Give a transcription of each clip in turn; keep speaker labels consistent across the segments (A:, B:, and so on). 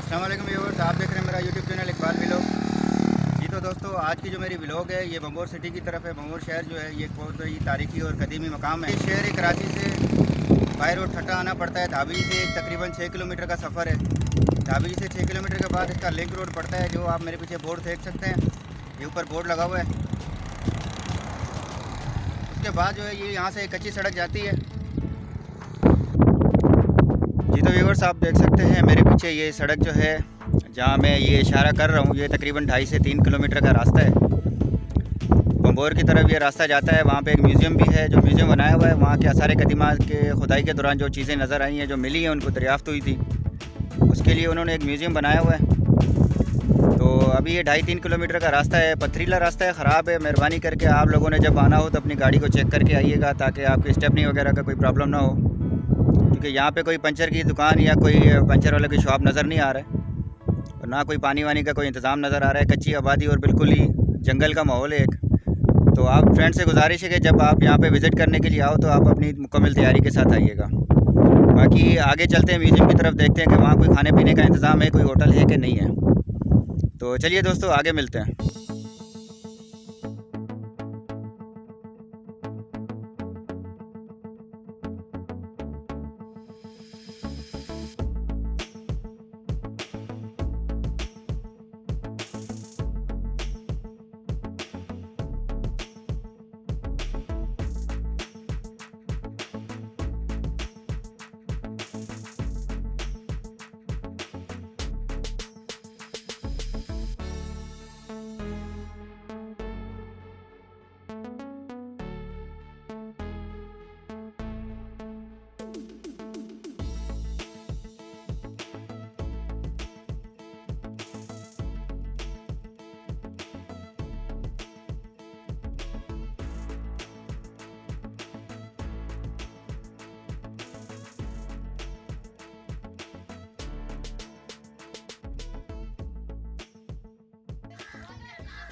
A: अस्सलाम वालेकुम व्यूअर्स, आप देख रहे हैं मेरा यूट्यूब चैनल इकबाल व्लॉग। जी तो दोस्तों, आज की जो मेरी व्लॉग है ये बंबोर सिटी की तरफ है। बंबोर शहर जो है ये बहुत ही तारीखी और कदीमी मकाम है। इस शहर कराची से बाई रोड ठट्टा आना पड़ता है। धाबी से तकरीबन 6 किलोमीटर का सफ़र है। धाबी से 6 किलोमीटर के बाद इसका लिंक रोड पड़ता है, जो आप मेरे पीछे बोर्ड देख सकते हैं। ये ऊपर बोर्ड लगा हुआ है। उसके बाद जो है ये यहाँ से एक कच्ची सड़क जाती है। जी तो व्यूअर्स, आप देख सकते हैं मेरे पीछे ये सड़क जो है जहाँ मैं ये इशारा कर रहा हूँ, ये तकरीबन 2.5 से 3 किलोमीटर का रास्ता है। बंबोर की तरफ ये रास्ता जाता है। वहाँ पे एक म्यूज़ियम भी है, जो म्यूज़ियम बनाया हुआ है। वहाँ के आसार कदीमा के खुदाई के दौरान जो चीज़ें नज़र आई हैं, जो मिली हैं, उनको दरियाफ्त हुई थी, उसके लिए उन्होंने एक म्यूज़ियम बनाया हुआ है। तो अभी ये 2.5-3 किलोमीटर का रास्ता है। पथरीला रास्ता है, ख़राब है। मेहरबानी करके आप लोगों ने जब आना हो तो अपनी गाड़ी को चेक करके आइएगा, ताकि आपकी स्टेपनी वगैरह का कोई प्रॉब्लम ना हो, क्योंकि यहाँ पे कोई पंचर की दुकान या कोई पंचर वाले की शॉप नज़र नहीं आ रहा है, और ना कोई पानी वानी का कोई इंतज़ाम नज़र आ रहा है। कच्ची आबादी और बिल्कुल ही जंगल का माहौल है एक। तो आप फ्रेंड से गुजारिश है कि जब आप यहाँ पे विज़िट करने के लिए आओ तो आप अपनी मुकम्मल तैयारी के साथ आइएगा। बाकी आगे चलते हैं, म्यूज़ियम की तरफ देखते हैं कि वहाँ कोई खाने पीने का इंतज़ाम है, कोई होटल है कि नहीं है। तो चलिए दोस्तों, आगे मिलते हैं।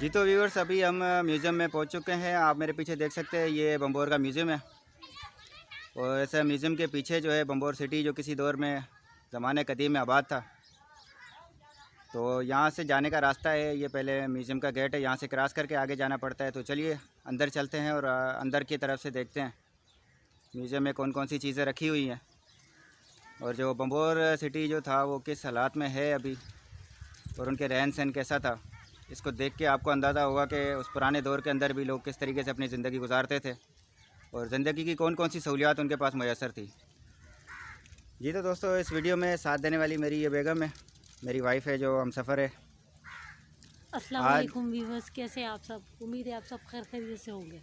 A: जी तो व्यूअर्स, अभी हम म्यूज़ियम में पहुंच चुके हैं। आप मेरे पीछे देख सकते हैं, ये बंबोर का म्यूज़ियम है। और ऐसा म्यूज़ियम के पीछे जो है बंबोर सिटी, जो किसी दौर में ज़माने कदीम में आबाद था। तो यहाँ से जाने का रास्ता है, ये पहले म्यूज़ियम का गेट है, यहाँ से क्रॉस करके आगे जाना पड़ता है। तो चलिए अंदर चलते हैं और अंदर की तरफ से देखते हैं म्यूज़ियम में कौन कौन सी चीज़ें रखी हुई हैं, और जो बंबोर सिटी जो था वो किस हालात में है अभी, और उनके रहन सहन कैसा था। इसको देख के आपको अंदाज़ा होगा कि उस पुराने दौर के अंदर भी लोग किस तरीके से अपनी ज़िंदगी गुजारते थे, और ज़िंदगी की कौन कौन सी सहूलियात उनके पास मैसर थी। जी तो दोस्तों, इस वीडियो में साथ देने वाली मेरी ये बेगम है, मेरी वाइफ है, जो हम सफ़र है।
B: अस्सलाम वालेकुम व्यूअर्स, कैसे आप सब? उम्मीद है आप सब खैर खैरियत से होंगे।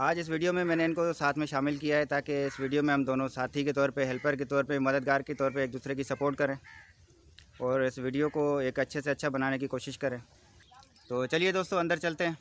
A: आज इस वीडियो में मैंने इनको साथ में शामिल किया है, ताकि इस वीडियो में हम दोनों साथी के तौर पे, हेल्पर के तौर पे, मददगार के तौर पे एक दूसरे की सपोर्ट करें, और इस वीडियो को एक अच्छे से अच्छा बनाने की कोशिश करें। तो चलिए दोस्तों, अंदर चलते हैं।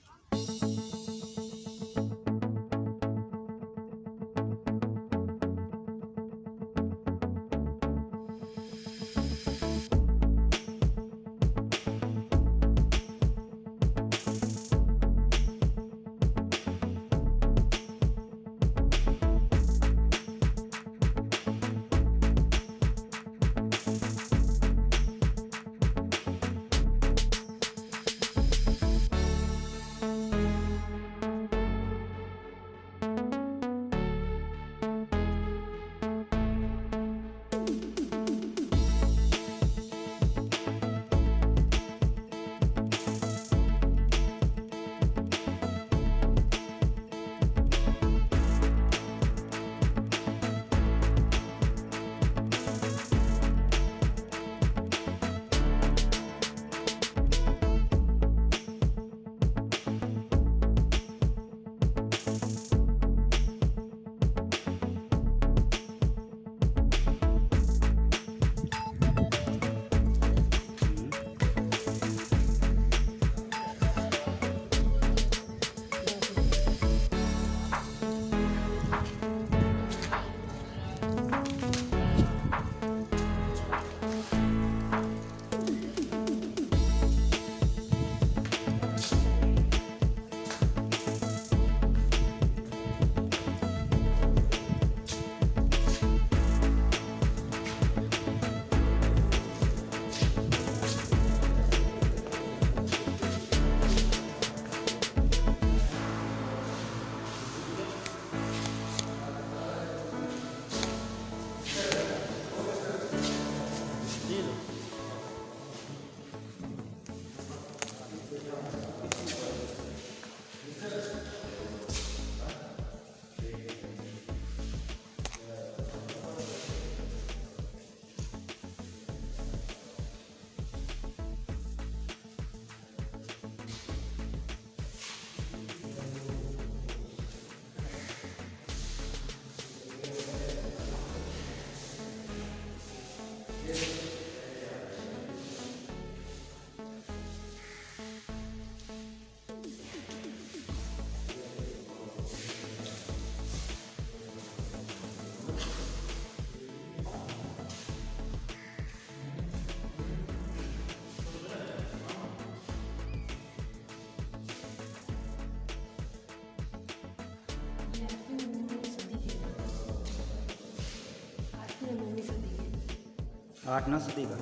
A: आठ नौ सदी का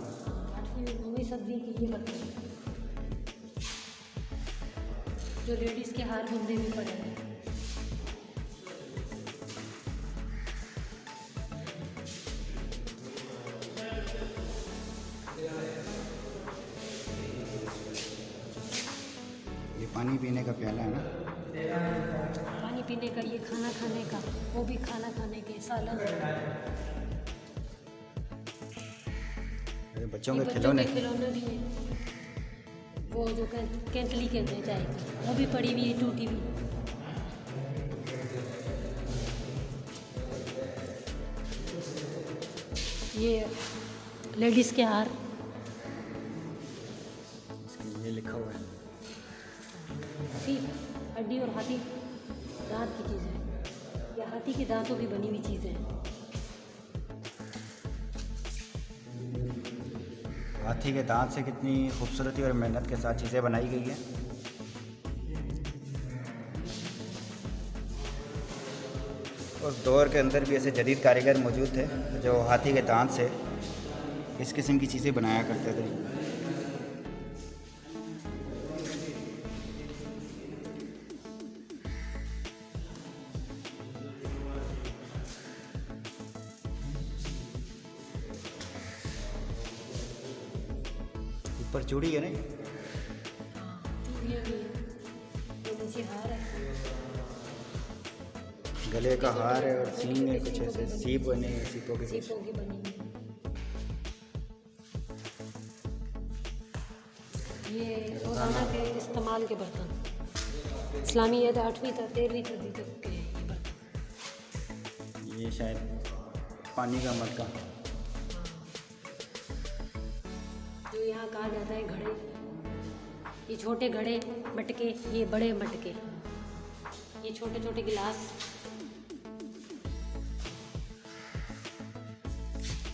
B: 8वीं 9वीं सदी की ये बर्तन है, जो लेडीज़ के हार बुनने में पड़े हैं।
A: ये पानी पीने का प्याला है ना,
B: पानी पीने का, ये खाना खाने का, वो भी खाना खाने के सालन,
A: ये बच्चों
B: ये
A: के
B: बच्चों
A: खिलौने।
B: के खिलौने भी हैं। वो जो कैंतली कहते हैं चाय की, वो भी पड़ी हुई है, टूटी हुई। ये लेडीज़ के हार,
A: ये लिखा हुआ है
B: सीप, हड्डी और हाथी दांत की चीज़ें, या हाथी के दांतों की बनी हुई चीज़ें हैं।
A: हाथी के दांत से कितनी खूबसूरती और मेहनत के साथ चीज़ें बनाई गई है। उस दौर के अंदर भी ऐसे जदीद कारीगर मौजूद थे जो हाथी के दांत से इस किस्म की चीज़ें बनाया करते थे। ऊपर चूड़ी है ना,
B: चूड़ियाँ भी हैं, वो नीचे हार है,
A: गले का हार है और सींग है, कुछ ऐसे सीप बने हैं, सीपों के कुछ।
B: सीपों की बनी हुई। ये रोज़ाना के इस्तेमाल के बर्तन, इस्लामी है 8वीं 13वीं सदी तक के ये बर्तन।
A: ये शायद पानी का मटका,
B: जो यहाँ कहा जाता है घड़े, ये छोटे घड़े मटके, ये बड़े मटके, ये छोटे छोटे गिलास,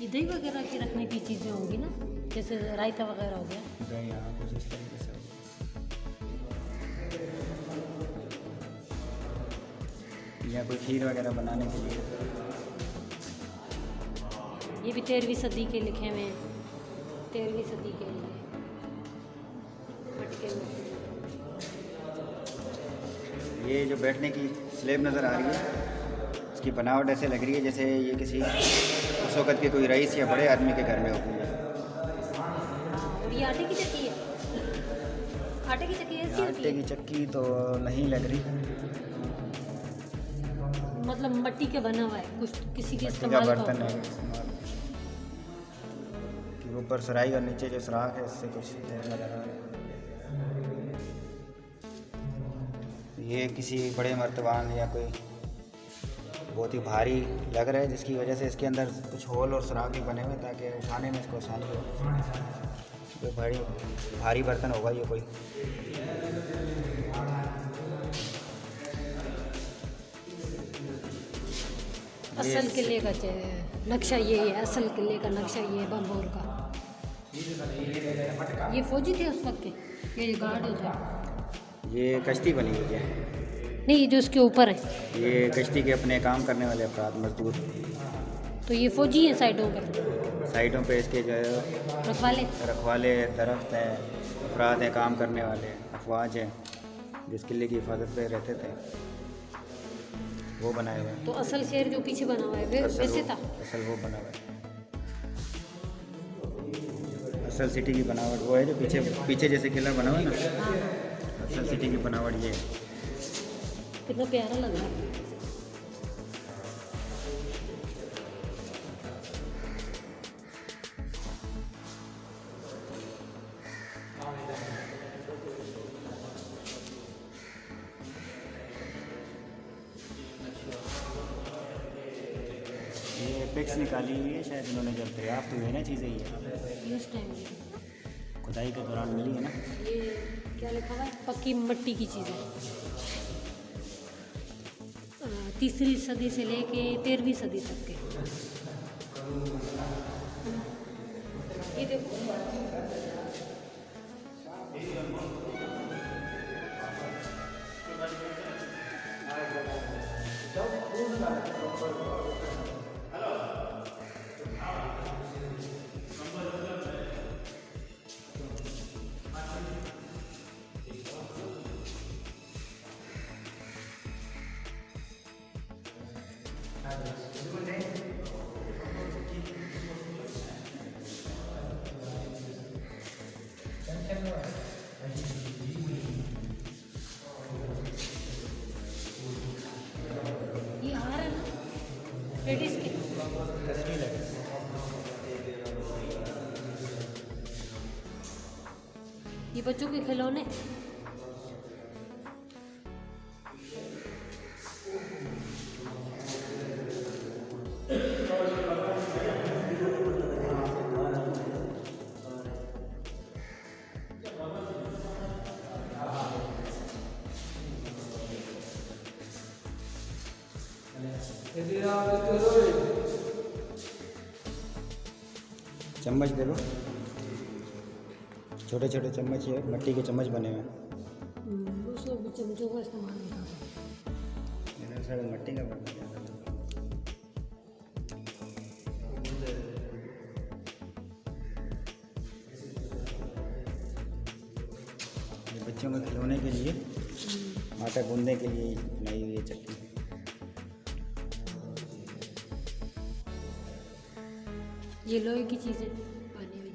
B: ये दही वगैरह की रखने की चीज़ें होंगी ना, जैसे रायता वगैरह हो गया।
A: यहाँ कुछ इस तरीके से होगा। या कोई खीर वगैरह बनाने के लिए।
B: ये भी 13वीं सदी के लिखे हुए हैं, 13वीं सदी के लिए मटके में।
A: ये जो बैठने की स्लेब नज़र आ रही है, इसकी बनावट ऐसे लग रही है जैसे ये किसी उस वक़्त के कोई रईस या बड़े आदमी के घर में होती है।
B: और ये आटे की चक्की है, आटे की चक्की ऐसी होती
A: आटे
B: है,
A: की चक्की तो नहीं लग रही,
B: मतलब मिट्टी के बना हुआ है, कुछ किसी के
A: मिट्टी का
B: इस्तेमाल
A: बर्तन
B: का
A: है इस्तेमाल कि ऊपर सराई और नीचे जो सुराख है इससे कुछ नज़र आ रहा है। ये किसी बड़े मर्तबान या कोई बहुत ही भारी लग रहा है, जिसकी वजह से इसके अंदर कुछ होल और सुराख भी बने हुए ताकि उठाने में इसको आसानी हो। ये भारी बर्तन होगा ये कोई।
B: असल किले का नक्शा ये है, असल किले का नक्शा ये है बम्बोर का। ये फौजी थे उस वक्त के, ये गार्ड होते हैं।
A: ये कश्ती बनी हुई है,
B: नहीं ये जो इसके ऊपर है,
A: ये कश्ती के अपने काम करने वाले अफराद मजदूर,
B: तो ये फौजी हैं साइडों पर,
A: साइडों पे इसके जो है
B: रखवाले।
A: रखवाले दरख्त हैं, अफराद हैं, काम करने वाले अफवाज हैं जिस किले की हिफाजत पे रहते थे, वो बनाए हुए हैं।
B: तो असल शहर जो पीछे बना हुआ है वैसे था।
A: असल वो बना हुआ है, असल सिटी की बनावट वो है जो पीछे पीछे जैसे किला बना हुआ है ना,
B: हाँ,
A: असल सिटी की बनावट ये है।
B: कितना प्यारा लग रहा है।
A: ये पिक्स निकाली हुई है शायद इन्होंने, जब दरियाफ्त हुई है ना चीज़ें, ये
B: उस टाइम
A: खुदाई के दौरान मिली है ना।
B: ये क्या लिखा हुआ है, पक्की मिट्टी की चीज़ें, 3री सदी से लेके 13वीं सदी तक के। ये देखो ये हार है ना लेडीज के।
A: तस्वीर है।
B: ये बच्चों के खिलौने।
A: चम्मच देखो, छोटे छोटे चम्मच है, मिट्टी के चम्मच बने हुए हैं।
B: दूसरों भी चमचों का इस्तेमाल नहीं करते।
A: इधर सारे मिट्टी का बर्तन है। ये बच्चों के खिलौने के लिए, आटा गूंदने के लिए बनाई हुई है चक्की।
B: ये लोहे की चीजें बनी हुई।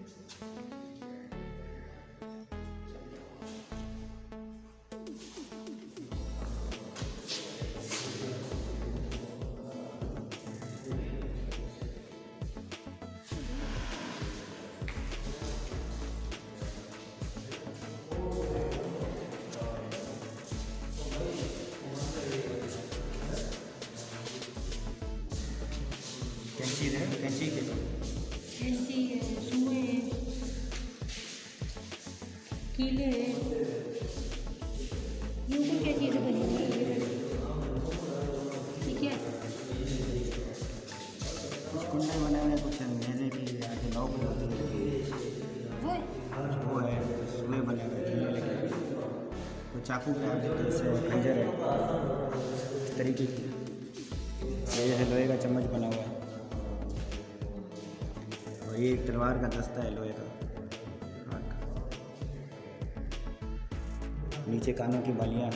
A: कैंची है, कैंची के
B: कैंची है, सुए हैं, कीले हैं। ये ऊपर क्या चीज़ें बनी हुई है? ये क्या है?
A: कुछ कुंडे बने हुए हैं, कुछ मेज़े की आगे नौ भी होती है,
B: वो है?
A: वो है, सुए बने हुए खीले लगे, तो चाकू के आगे जैसे खंजर है, इस तरीके की। ये है लोहे का चम्मच बना हुआ है, और ये एक तलवार का दस्ता है लोहे का। नीचे कानों की बालियाँ,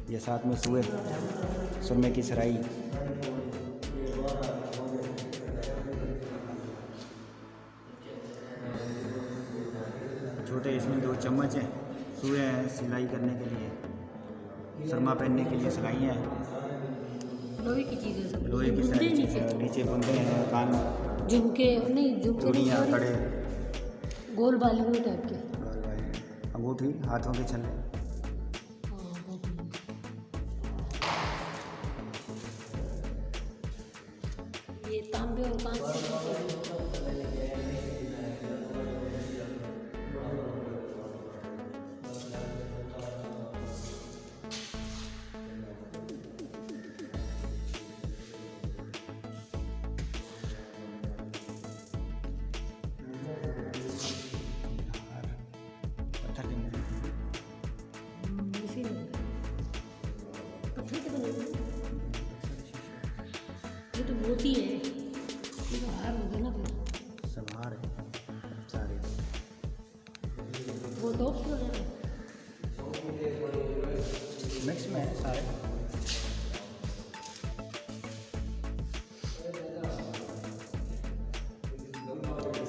A: ये साथ में सुए, सुरमे की सराई। छोटे इसमें 2 चम्मच हैं, सुए हैं सिलाई करने के लिए, सुरमा पहनने के लिए सिलाइयाँ हैं,
B: लोहे की चीज़ें सब।
A: लोहे की
B: बुनते
A: सारी
B: हैं
A: चीज़ें, नीचे बुनते हैं, कान,
B: झुमके नहीं, झुमके नहीं,
A: चूड़ियाँ,
B: sorry,
A: कड़े,
B: गोल बालियों टाइप के।
A: अंगूठी, हाथों के छल्ले।
B: हाँ, वो भी। ये तांबे और कांच से
A: पत्थर के मुंह।
B: इसी में पत्थर के बने हुए हैं। ये तो मोती है, ये तो हार हो गया ना फिर।
A: सब हार है सारे।
B: वो टॉप्स वगैरह है।
A: मिक्स में है सारे।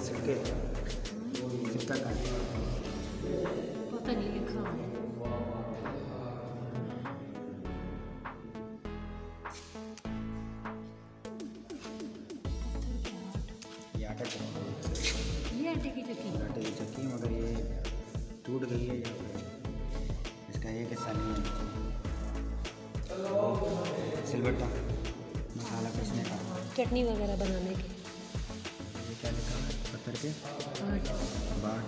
A: सिक्के, सिक्का का
B: पता नहीं लिखा है।
A: ये आटा चक्की,
B: ये आटे की चक्की।
A: आटे की चक्की, मगर ये टूट गई है या फिर इसका एक हिस्सा नहीं है। सिलबट्टा, मसाला पीसने का।
B: चटनी वगैरह बनाने के।
A: ये क्या लिखा है? पत्थर के
B: आठ।
A: बाट।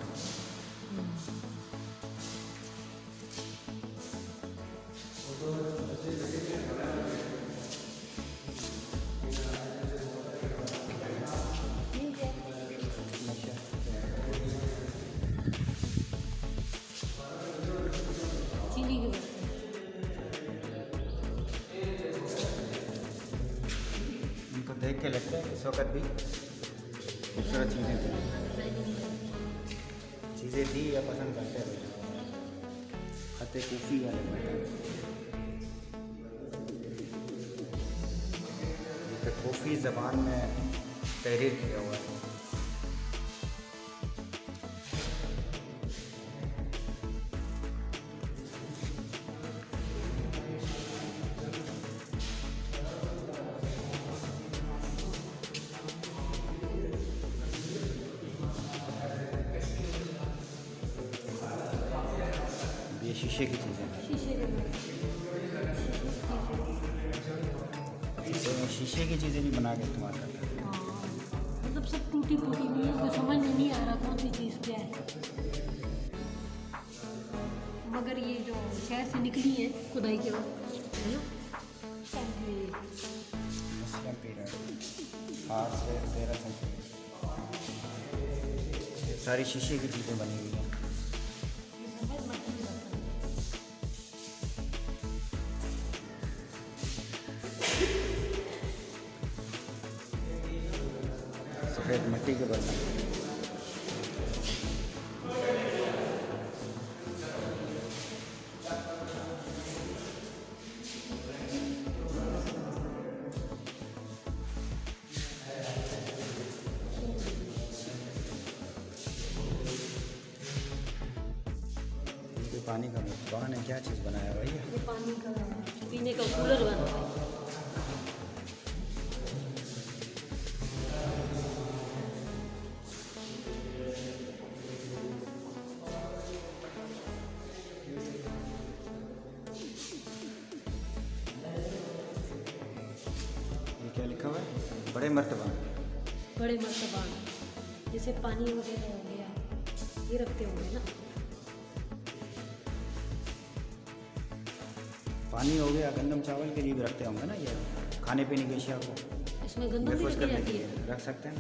A: इसको देख के लगता है इस वक्त भी खूबसूरत चीज़ें थी या पसंद करते हैं खते कूफी वाले तो कूफी ज़बान में तहरीर किया हुआ है। ये शीशे की चीज़ें शीशे की चीज़ें भी बना के इस्तेमाल करते हैं।
B: मतलब सब टूटी फूटी नहीं है, तो समझ में नहीं आ रहा कौन सी चीज़ क्या है। मगर ये जो शहर से निकली है खुदाई के बाद है ना,
A: मुस्लिम पीरियड 8 से 13 सेंचुरी सारी शीशे की चीज़ें बनी हुई हैं। सफ़ेद मिट्टी के बर्तन पानी का भगवान ने क्या चीज़ बनाया भाई?
B: ये पानी का पीने का कूलर बना है।
A: ये क्या लिखा हुआ है? बड़े मर्तबान।
B: बड़े मर्तबान जैसे पानी वगैरह हो गया ये रखते होंगे ना।
A: पानी हो गया, गंदम चावल के लिए भी रखते होंगे ना, ये खाने पीने की अशिया को
B: इसमें गंदम भी
A: महफूज
B: रखी
A: करने
B: जाती
A: के
B: है।
A: लिए रख सकते हैं।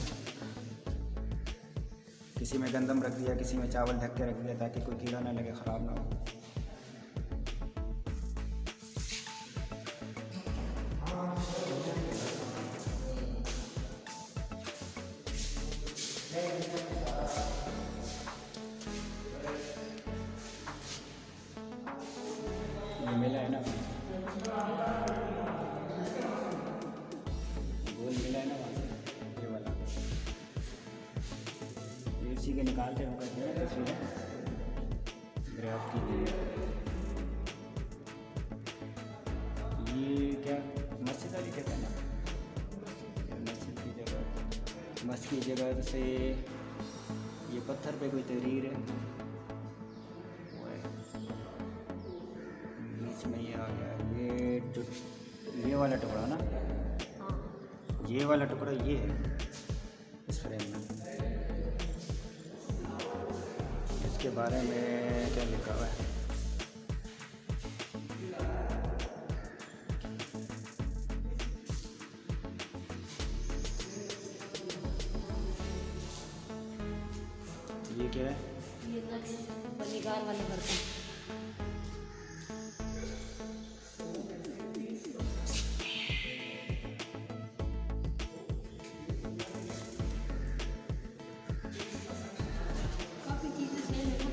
A: किसी में गंदम रख दिया, किसी में चावल ढक के रख दिया ताकि कोई कीड़ा ना लगे, ख़राब ना हो। ये मेला है ना, गोल मेला है ना वहाँ से, ये वाला ये उसी के निकालते होगा तस्वीरें ग्राफ की गई। ये क्या मस्जिद वाली कहते हैं ना, मस्जिद की जगह से ये पत्थर पे कोई तहरीर है, बीच में ये आ गया। ये जो ये वाला टुकड़ा ना, ये वाला टुकड़ा ये है इस फ्रेम में। इसके बारे में क्या लिखा हुआ है? ये क्या है?
B: ये बनीगार वाले बर्तन। काफी चीजें सेम है ना।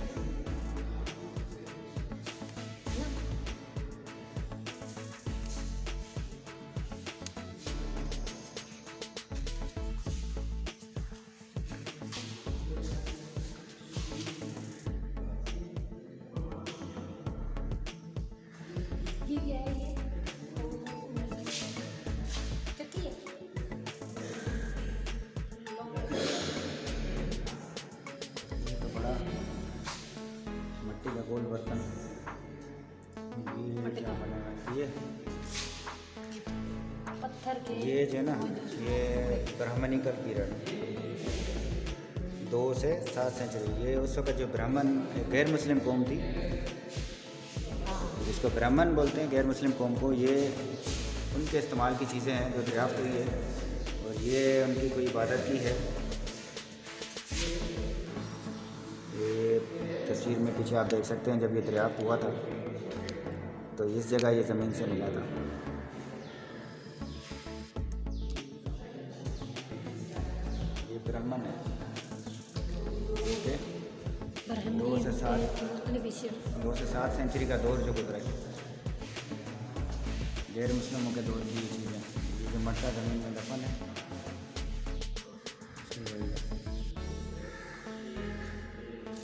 B: ये क्या है? ये चक्की है।
A: ये तो बड़ा मिट्टी का गोल बर्तन। ये क्या बना हुआ है? ये
B: पत्थर के
A: ये जो है ना, ये ब्राह्मणिकल पीरियड 2 से 7 सेंचुरी। ये उस वक्त जो ब्राह्मण गैर मुस्लिम कौम थी, जिसको ब्राह्मण बोलते हैं, गैर मुस्लिम कौम को, ये उनके इस्तेमाल की चीज़ें हैं जो दरियाफ्त हुई है और ये उनकी कोई इबादत की है। ये तस्वीर में पीछे आप देख सकते हैं, जब ये दरियाफ्त हुआ था तो इस जगह ये ज़मीन से मिला था। ब्राह्मण है। ओके,
B: ब्राह्मण
A: 2 से 7 सेंचुरी का दौर जो गुजरा है, गैर मुस्लिमों के दौर की ये चीज़ें, ये जो मटका ज़मीन में दफन है।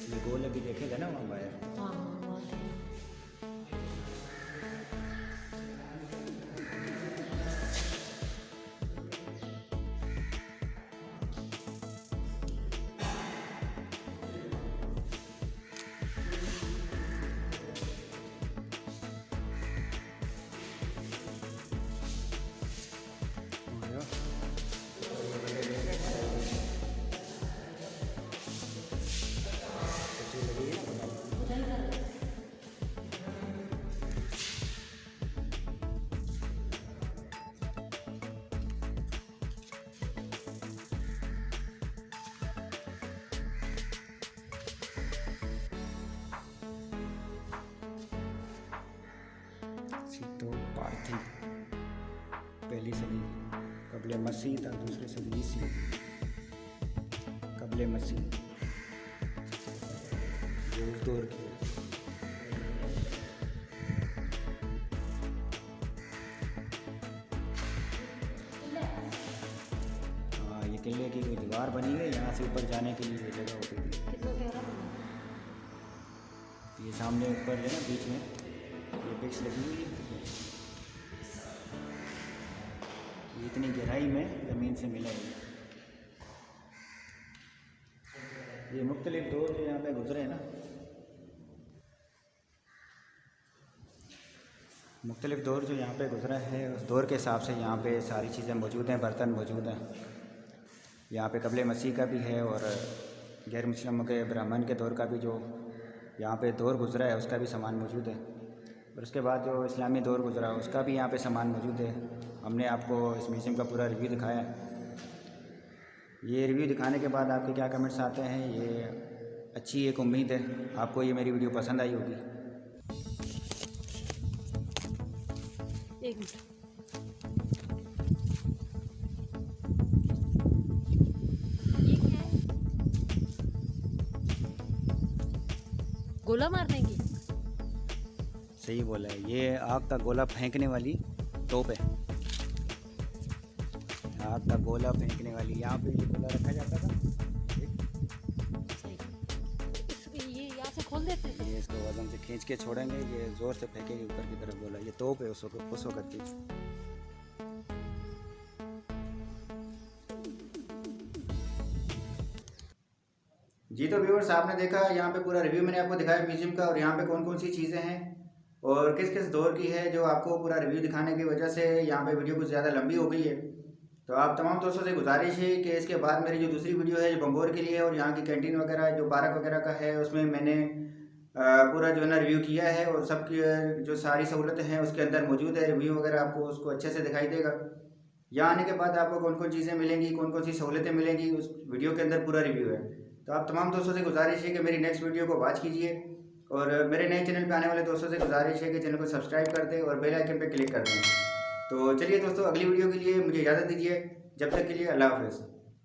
A: ये गोल अभी देखेगा ना वहाँ बाहर।
B: हाँ बहुत है।
A: तो पार्थी पहली सदी कबले मसीह था, दूसरी सदी ईस्वी कबले मसीह, जो उस दौर की। हाँ, ये किले की कोई दीवार बनी है, यहाँ से ऊपर जाने के लिए ये जगह होती थी।
B: कितना प्यारा बना।
A: ये सामने ऊपर है ना, बीच में ये पिक्स लगी हुई है। ये इतनी गहराई में ज़मीन से मिला है। ये मुख्तलिफ दौर जो यहाँ पे गुजरे हैं ना, मुख्तलिफ दौर जो यहाँ पे गुजरा है, उस दौर के हिसाब से यहाँ पे सारी चीज़ें मौजूद हैं, बर्तन मौजूद हैं। यहाँ पे कबले मसीह का भी है और गैर मुस्लिमों के ब्राह्मण के दौर का भी जो यहाँ पे दौर गुजरा है उसका भी सामान मौजूद है। और उसके बाद जो इस्लामी दौर गुजरा उसका भी यहाँ पे सामान मौजूद है। हमने आपको इस म्यूज़ियम का पूरा रिव्यू दिखाया है। ये रिव्यू दिखाने के बाद आपके क्या कमेंट्स आते हैं, ये अच्छी एक उम्मीद है आपको ये मेरी वीडियो पसंद आई होगी।
B: एक मिनट, ये क्या है? गोला मारने की?
A: सही बोला है, ये आग का गोला फेंकने वाली तोप है। आग का गोला फेंकने वाली, यहाँ पे ये गोला रखा जाता था।
B: सही। ये यहाँ से खोल देते थे।
A: ये इसको वजन से खींच के छोड़ेंगे, ये ज़ोर से फेंकेंगे ऊपर की तरफ गोला। ये तोप है उस वक्त की। जी तो व्यूअर्स, आपने देखा यहाँ पे पूरा रिव्यू मैंने आपको दिखाया म्यूज़ियम का, और यहाँ पे कौन कौन सी चीज़ें हैं और किस किस दौर की है, जो आपको पूरा रिव्यू दिखाने की वजह से यहाँ पे वीडियो कुछ ज़्यादा लंबी हो गई है। तो आप तमाम दोस्तों से गुजारिश है कि इसके बाद मेरी जो दूसरी वीडियो है जो बम्बोर के लिए है और यहाँ की कैंटीन वगैरह जो पार्क वगैरह का है, उसमें मैंने पूरा जो है ना रिव्यू किया है और सबकी जो सारी सहूलतें हैं उसके अंदर मौजूद है। रिव्यू वगैरह आपको उसको अच्छे से दिखाई देगा। यहाँ आने के बाद आपको कौन कौन चीज़ें मिलेंगी, कौन कौन सी सहूलतें मिलेंगी, उस वीडियो के अंदर पूरा रिव्यू है। तो आप तमाम दोस्तों से गुजारिश है कि मेरी नेक्स्ट वीडियो को वॉच कीजिए, और मेरे नए चैनल पे आने वाले दोस्तों से गुजारिश है कि चैनल को सब्सक्राइब कर दें और बेल आइकन पे क्लिक कर दें। तो चलिए दोस्तों, अगली वीडियो के लिए मुझे इजाज़त दीजिए। जब तक के लिए अल्लाह हाफ़िज़।